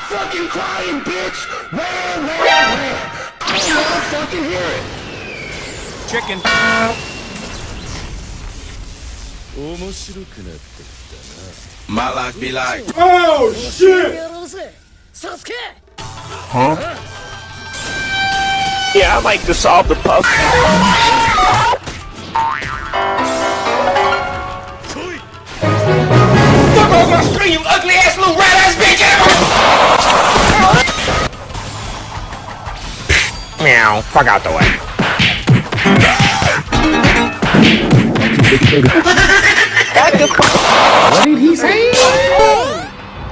fucking crying, bitch! Where? I don't wanna fucking hear it! Chicken. My life be like. Oh shit! Sasuke! Huh? Yeah, I like to solve the puzzle. Fuck off my screen, you ugly ass little rat ass bitch! Meow, fuck out the way. What did he say?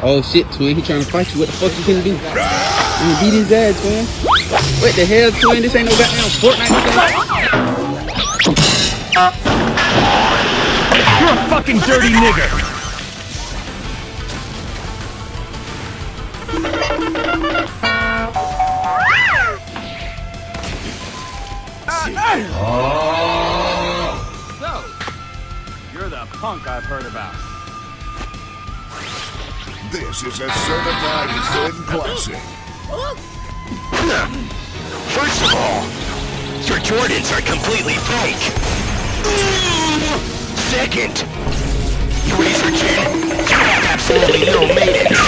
Oh shit, twin, he trying to fight you. What the fuck you gonna do? You gonna beat his ass, twin. What the hell, twin? This ain't no goddamn Fortnite. You're a fucking dirty nigger. So, you're the punk I've heard about. This is a certified thin classic. First of all, your Jordans are completely fake. Second, you Razor Kid, you have absolutely no maintenance.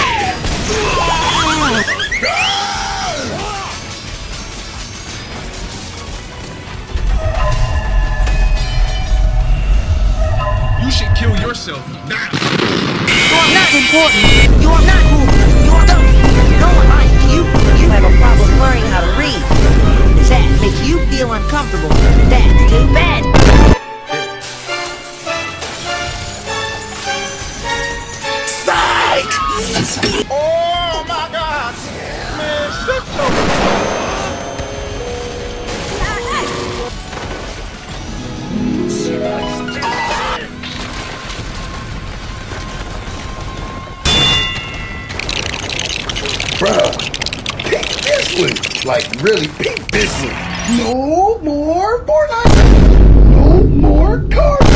You should kill yourself now. You are not important. You are not cool. You are dumb. No one likes you. You have a problem learning how to read. That makes you feel uncomfortable. That's too bad. Psych! Oh my god! Man, shut your... Bruh, peep this one. Like, really, peep this one. No more Fortnite. No more cars.